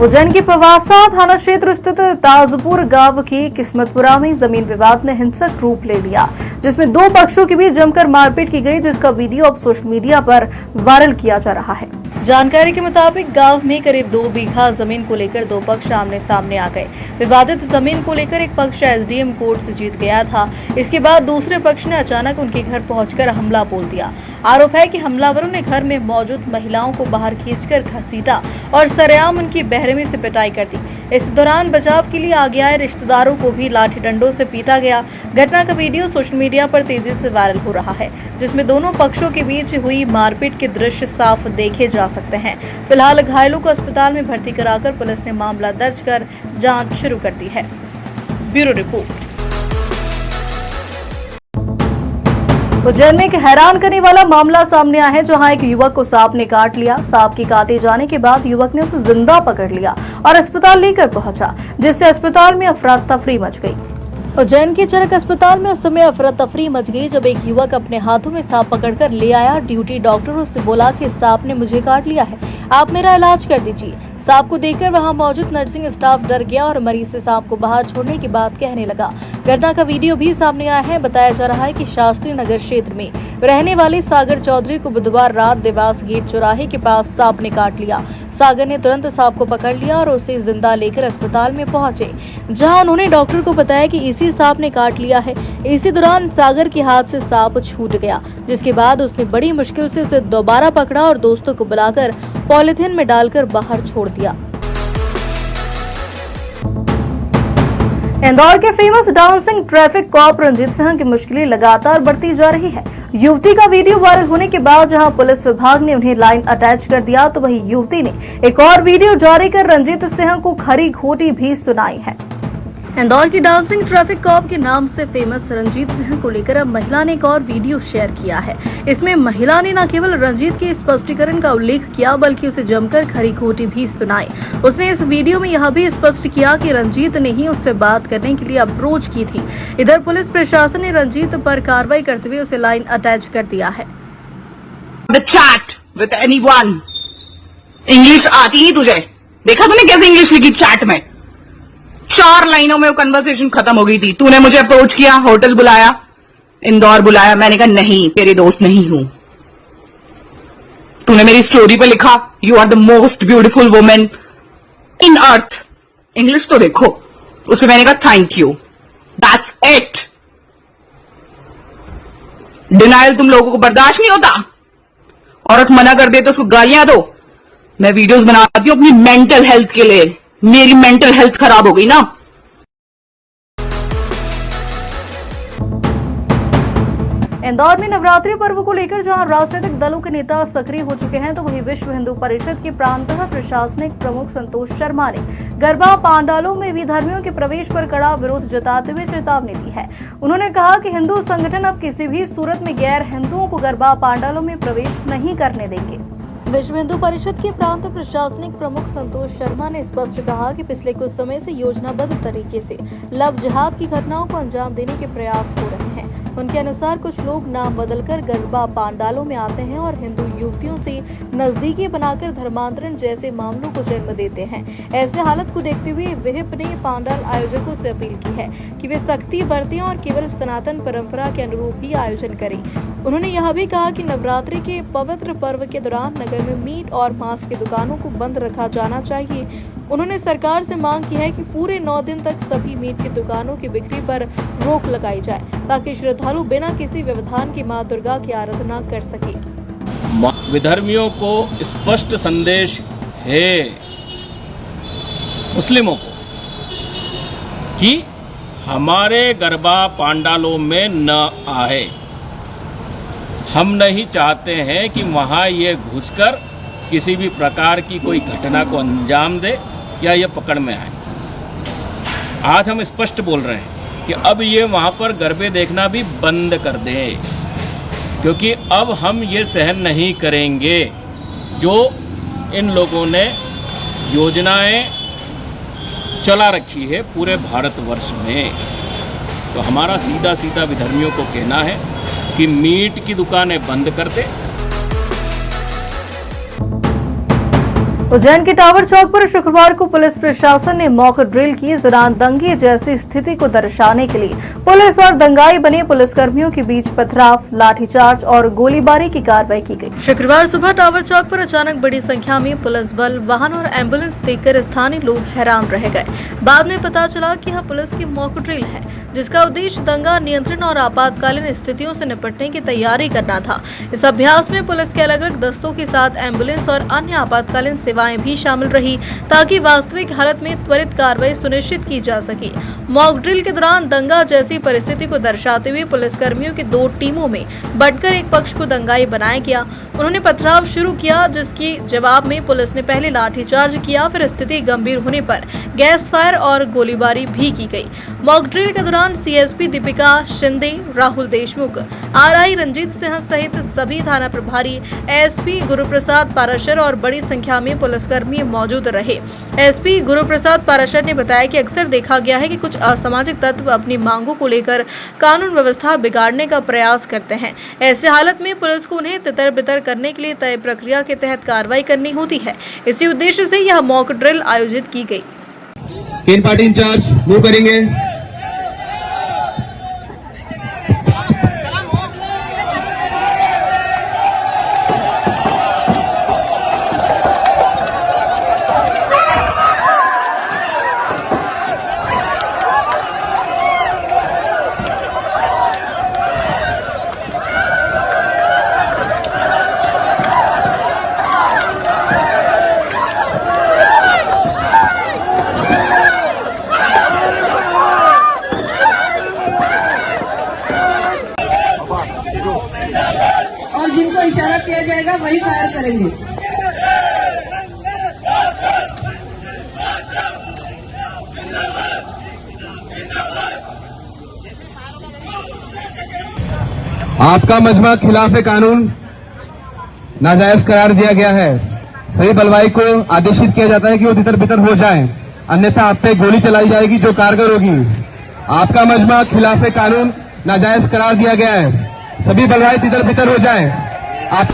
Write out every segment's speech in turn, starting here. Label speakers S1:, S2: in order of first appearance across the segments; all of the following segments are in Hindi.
S1: उज्जैन के पवासा थाना क्षेत्र स्थित ताजपुर गांव की किस्मतपुरा में जमीन विवाद ने हिंसक रूप ले लिया, जिसमें दो पक्षों के बीच जमकर मारपीट की गई, जिसका वीडियो अब सोशल मीडिया पर वायरल किया जा रहा है। जानकारी के मुताबिक गांव में करीब 2 बीघा जमीन को लेकर दो पक्ष आमने सामने आ गए। विवादित जमीन को लेकर एक पक्ष एसडीएम कोर्ट से जीत गया था। इसके बाद दूसरे पक्ष ने अचानक उनके घर पहुंचकर हमला बोल दिया। आरोप है कि हमलावरों ने घर में मौजूद महिलाओं को बाहर खींचकर घसीटा और सरेआम उनकी बेरहमी से पिटाई कर दी। इस दौरान बचाव के लिए आगे आए रिश्तेदारों को भी लाठी डंडों से पीटा गया। घटना का वीडियो सोशल मीडिया पर तेजी से वायरल हो रहा है, जिसमें दोनों पक्षों के बीच हुई मारपीट के दृश्य साफ देखे जा सकते हैं। फिलहाल घायलों को अस्पताल में भर्ती कराकर पुलिस ने मामला दर्ज कर जांच शुरू कर दी है। Bureau report. उज्जैन में एक हैरान करने वाला मामला सामने आया है, जहां एक युवक को सांप ने काट लिया। सांप के काटे जाने के बाद युवक ने उसे जिंदा पकड़ लिया और अस्पताल लेकर पहुंचा, जिससे अस्पताल में अफरा तफरी मच गई। उज्जैन के चरक अस्पताल में उस समय अफरा तफरी मच गई जब एक युवक अपने हाथों में सांप पकड़कर ले आया। ड्यूटी डॉक्टर उससे बोला कि सांप ने मुझे काट लिया है, आप मेरा इलाज कर दीजिए। सांप को देखकर वहां मौजूद नर्सिंग स्टाफ डर गया और मरीज से सांप को बाहर छोड़ने की बात कहने लगा। घटना का वीडियो भी सामने आया है। बताया जा रहा है कि शास्त्री नगर क्षेत्र में रहने वाले सागर चौधरी को बुधवार रात देवास गेट चौराहे के पास सांप ने काट लिया। सागर ने तुरंत सांप को पकड़ लिया और उसे जिंदा लेकर अस्पताल में पहुंचे, जहां उन्होंने डॉक्टर को बताया कि इसी सांप ने काट लिया है। इसी दौरान सागर के हाथ से सांप छूट गया, जिसके बाद उसने बड़ी मुश्किल से उसे दोबारा पकड़ा और दोस्तों को बुलाकर पॉलिथीन में डालकर बाहर छोड़ दिया। इंदौर के famous dancing traffic cop Ranjit Singh की मुश्किलें लगातार बढ़ती जा रही है। युवती का वीडियो वायरल होने के बाद जहां पुलिस विभाग ने उन्हें लाइन अटैच कर दिया, तो वहीं युवती ने एक और वीडियो जारी कर रंजीत सिंह को खरी खोटी भी सुनाई है। इंदौर की डांसिंग ट्रैफिक कॉप के नाम से फेमस रंजीत सिंह को लेकर अब महिला ने एक और वीडियो शेयर किया है। इसमें महिला ने न केवल रंजीत के स्पष्टीकरण का उल्लेख किया, बल्कि उसे जमकर खरी खोटी भी सुनाई। उसने इस वीडियो में यह भी स्पष्ट किया कि रंजीत ने ही उससे बात करने के लिए अप्रोच की थी। इधर पुलिस प्रशासन ने रंजीत पर कार्रवाई करते हुए उसे लाइन अटैच कर दिया है।
S2: इंग्लिश आती नहीं तुझे? देखा तूने कैसे इंग्लिश लिखी चैट में? 4 लाइनों में वो कन्वर्सेशन खत्म हो गई थी। तूने मुझे अप्रोच किया, होटल बुलाया, इंदौर बुलाया, मैंने कहा नहीं, तेरे दोस्त नहीं हूं। तूने मेरी स्टोरी पे लिखा you are the most beautiful women in earth. English तो देखो, उसमें मैंने कहा thank you, that's it. Denial तुम लोगों को बर्दाश्त नहीं होता। औरत मना कर दे तो उसको गालियां दो। मैं वीडियोस बनाती हूं अपनी मेंटल हेल्थ के लिए। मेरी मेंटल हेल्थ खराब हो गई ना।
S1: इंदौर में नवरात्रि पर्व को लेकर जहां राजनीतिक दलों के नेता सक्रिय हो चुके हैं, तो वहीं विश्व हिंदू परिषद के प्रांतः प्रशासनिक प्रमुख संतोष शर्मा ने गरबा पांडालों में विधर्मियों के प्रवेश पर कड़ा विरोध जताते हुए चेतावनी दी है। उन्होंने कहा कि हिंदू संगठन अब किसी भी सूरत में गैर हिंदुओं को गरबा पांडालों में प्रवेश नहीं करने देंगे। विश्व हिंदू परिषद के प्रांत प्रशासनिक प्रमुख संतोष शर्मा ने स्पष्ट कहा कि पिछले कुछ समय से योजनाबद्ध तरीके से लव जिहाद की घटनाओं को अंजाम देने के प्रयास हो रहे हैं। उनके अनुसार कुछ लोग नाम बदलकर गरबा पांडालों में आते हैं और हिंदू युवतियों से नजदीकी बनाकर धर्मांतरण जैसे मामलों को जन्म देते हैं। ऐसे हालत को देखते हुए विहिप ने पांडाल आयोजकों से अपील की है कि वे सख्ती बरतें और केवल सनातन परंपरा के अनुरूप ही आयोजन करें। उन्होंने यह भी कहा कि नवरात्रि के पवित्र पर्व के दौरान नगर में मीट और मांस की दुकानों को बंद रखा जाना चाहिए। उन्होंने सरकार से मांग की है कि पूरे 9 दिन तक सभी मीट की दुकानों की बिक्री पर रोक लगाई जाए, ताकि श्रद्धालु बिना किसी व्यवधान की मां दुर्गा की आराधना कर सके।
S3: विधर्मियों को स्पष्ट संदेश है मुस्लिमों को कि हमारे गरबा पांडालों में न आए। हम नहीं चाहते हैं कि वहाँ ये घुसकर किसी भी प्रकार की कोई घटना को अंजाम दे या ये पकड़ में आए। आज हम स्पष्ट बोल रहे हैं कि अब ये वहाँ पर गरबे देखना भी बंद कर दें, क्योंकि अब हम ये सहन नहीं करेंगे जो इन लोगों ने योजनाएं चला रखी है पूरे भारतवर्ष में। तो हमारा सीधा सीधा विधर्मियों को कहना है कि मीट की दुकानें बंद कर दे।
S1: उज्जैन के टावर चौक पर शुक्रवार को पुलिस प्रशासन ने मॉक ड्रिल की। इस दौरान दंगे जैसी स्थिति को दर्शाने के लिए पुलिस और दंगाई बने पुलिसकर्मियों के बीच पथराव, लाठीचार्ज और गोलीबारी की कार्रवाई की गई। शुक्रवार सुबह टावर चौक पर अचानक बड़ी संख्या में पुलिस बल, वाहन और एम्बुलेंस देखकर स्थानीय लोग हैरान रह गए। बाद में पता चला कि यह पुलिस की मॉक ड्रिल है, जिसका उद्देश्य दंगा नियंत्रण और आपातकालीन स्थितियों से निपटने की तैयारी करना था। इस अभ्यास में पुलिस के अलग अलग दस्तों के साथ एम्बुलेंस और अन्य आपातकालीन सेवाएं भी शामिल रही, ताकि वास्तविक हालत में त्वरित कार्रवाई सुनिश्चित की जा सके। मॉक ड्रिल के दौरान दंगा जैसी परिस्थिति को दर्शाते हुए पुलिसकर्मियों की 2 टीमों में बंटकर एक पक्ष को दंगाई बनाया गया। उन्होंने पथराव शुरू किया, जिसके जवाब में पुलिस ने पहले लाठीचार्ज किया, फिर स्थिति गंभीर होने पर गैस फायर और गोलीबारी भी की गई। मॉक ड्रिल के दौरान सीएसपी दीपिका शिंदे, राहुल देशमुख, आरआई रंजीत सिंह सहित सभी थाना प्रभारी, एसपी गुरुप्रसाद पाराशर और बड़ी संख्या में पुलिसकर्मी मौजूद रहे। एसपी गुरुप्रसाद पाराशर ने बताया कि अक्सर देखा गया है कि कुछ असामाजिक तत्व अपनी मांगों को लेकर कानून व्यवस्था बिगाड़ने का प्रयास करते हैं। ऐसे हालत में पुलिस को उन्हें तितर बितर करने के लिए तय प्रक्रिया के तहत कार्रवाई करनी होती है। इसी उद्देश्य से यह मॉक ड्रिल आयोजित की गई।
S4: तीन पार्टी इंचार्ज मूव करेंगे।
S5: और जिनको इशारा किया जाएगा वही फायर करेंगे।
S4: आपका मजमा खिलाफ कानून नाजायज करार दिया गया है। सभी बलवाई को आदेशित किया जाता है कि वो तितर बितर हो जाएं, अन्यथा आप पे गोली चलाई जाएगी जो कारगर होगी। आपका मजमा खिलाफ कानून नाजायज करार दिया गया है। सभी बलवाई तितर बितर हो जाएं। आप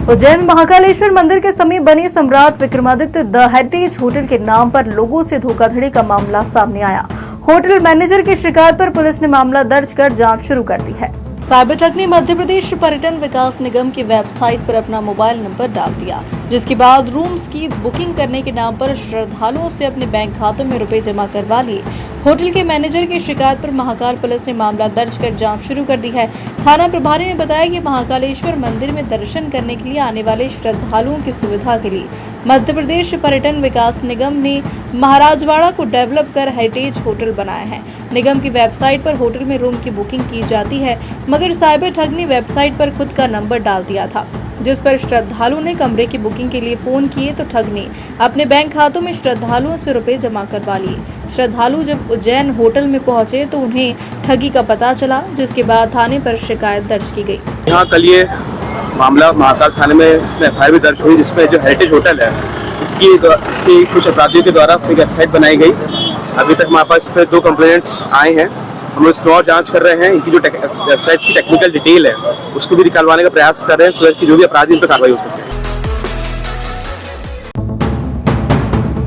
S1: उज्जैन महाकालेश्वर मंदिर के समीप बने सम्राट विक्रमादित्य द हेरिटेज होटल के नाम पर लोगों से धोखाधड़ी का मामला सामने आया। होटल मैनेजर की शिकायत पर पुलिस ने मामला दर्ज कर जांच शुरू कर दी है। साइबर ठग ने मध्य प्रदेश पर्यटन विकास निगम की वेबसाइट पर अपना मोबाइल नंबर डाल दिया, जिसके बाद रूम्स की बुकिंग करने के नाम पर श्रद्धालुओं से अपने बैंक खातों में रुपए जमा करवा लिए। होटल के मैनेजर की शिकायत पर महाकाल पुलिस ने मामला दर्ज कर जांच शुरू कर दी है। थाना प्रभारी ने बताया कि महाकालेश्वर मंदिर में दर्शन करने के लिए आने वाले श्रद्धालुओं की सुविधा के लिए मध्य प्रदेश पर्यटन विकास निगम ने महाराजवाड़ा को डेवलप कर हेरिटेज होटल बनाया है। निगम की वेबसाइट पर होटल में रूम की बुकिंग की जाती है, मगर साइबर ठग ने वेबसाइट पर खुद का नंबर डाल दिया था, जिस पर श्रद्धालुओं ने कमरे की बुकिंग के लिए फोन किए तो ठग ने अपने बैंक खातों में श्रद्धालुओं से रुपए जमा करवा लिए। श्रद्धालु जब उज्जैन होटल में पहुंचे तो उन्हें ठगी का पता चला, जिसके बाद थाने पर शिकायत दर्ज की गई।
S6: यहाँ कल ये मामला महाकाल थाने में इसमें एफआईआर भी दर्ज हुई, जिसमें जो हेरिटेज होटल है इसकी कुछ अपराधियों के द्वारा एक वेबसाइट बनाई गई। अभी तक हमारे पास इस पर 2 कंप्लेंट्स आए हैं। हम लोग इसमें और जांच कर रहे हैं। इनकी जो वेबसाइट्स की टेक्निकल डिटेल है उसको भी निकालवाने का प्रयास कर रहे हैं, सो कि जो भी अपराधी उन पर कार्रवाई हो सके।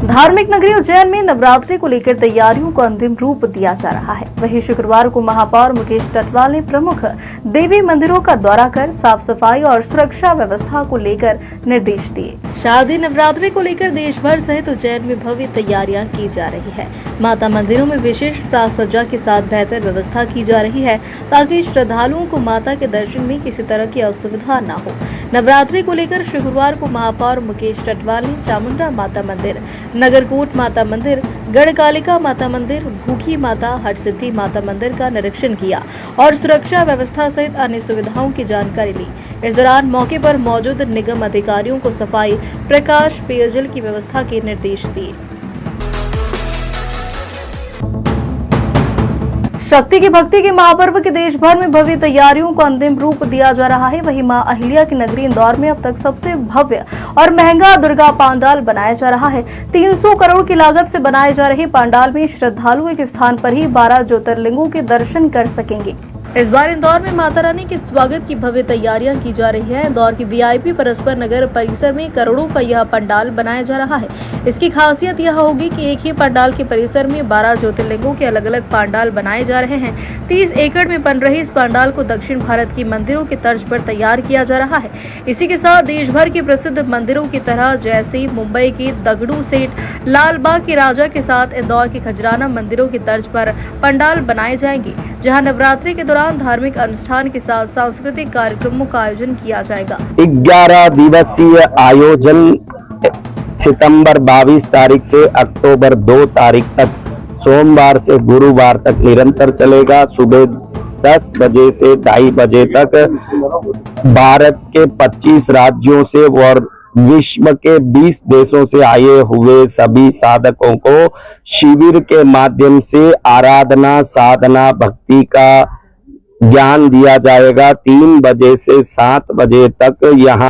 S1: धार्मिक नगरी उज्जैन में नवरात्रि को लेकर तैयारियों को अंतिम रूप दिया जा रहा है। वहीं शुक्रवार को महापौर मुकेश टटवाल ने प्रमुख देवी मंदिरों का दौरा कर साफ सफाई और सुरक्षा व्यवस्था को लेकर निर्देश दिए। शारदीय नवरात्रि को लेकर देश भर सहित उज्जैन में भव्य तैयारियां की जा रही है। माता मंदिरों में विशेष साज सज्जा के साथ बेहतर व्यवस्था की जा रही है, ताकि श्रद्धालुओं को माता के दर्शन में किसी तरह की असुविधा न हो। नवरात्रि को लेकर शुक्रवार को महापौर मुकेश टटवाल ने चामुंडा माता मंदिर, नगरकोट माता मंदिर, गढ़कालिका माता मंदिर, भूखी माता, हरसिद्धि माता मंदिर का निरीक्षण किया और सुरक्षा व्यवस्था सहित अन्य सुविधाओं की जानकारी ली। इस दौरान मौके पर मौजूद निगम अधिकारियों को सफाई, प्रकाश, पेयजल की व्यवस्था के निर्देश दिए। शक्ति की भक्ति के महापर्व के देश भर में भव्य तैयारियों को अंतिम रूप दिया जा रहा है। वहीं मां अहिल्या की नगरी इंदौर में अब तक सबसे भव्य और महंगा दुर्गा पांडाल बनाया जा रहा है। 300 करोड़ की लागत से बनाए जा रहे पांडाल में श्रद्धालु एक स्थान पर ही 12 ज्योतिर्लिंगों के दर्शन कर सकेंगे। इस बार इंदौर में माता रानी के स्वागत की भव्य तैयारियां की जा रही है। इंदौर की वीआईपी परस्पर नगर परिसर में करोड़ों का यह पंडाल बनाया जा रहा है। इसकी खासियत यह होगी कि एक ही पंडाल के परिसर में 12 ज्योतिर्लिंगों के अलग अलग पंडाल बनाए जा रहे हैं। 30 एकड़ में बन रहे इस पंडाल को दक्षिण भारत की मंदिरों की तर्ज पर तैयार किया जा रहा है। इसी के साथ देश भर के प्रसिद्ध मंदिरों की तरह जैसे मुंबई की दगड़ू सेठ, लाल बाग के राजा के साथ इंदौर के खजराना मंदिरों की तर्ज पर पंडाल बनाए जाएंगे, जहां नवरात्रि के दौरान धार्मिक अनुष्ठान के साथ सांस्कृतिक कार्यक्रमों का आयोजन किया जाएगा।
S7: 11 दिवसीय आयोजन सितंबर 22 तारीख से अक्टूबर 2 तारीख तक सोमवार से गुरुवार तक निरंतर चलेगा। सुबह 10 बजे से 2:30 बजे तक भारत के 25 राज्यों से और विश्व के 20 देशों से आए हुए सभी साधकों को शिविर के माध्यम से आराधना, साधना, भक्ति का ज्ञान दिया जाएगा। 3 बजे से 7 बजे तक यहाँ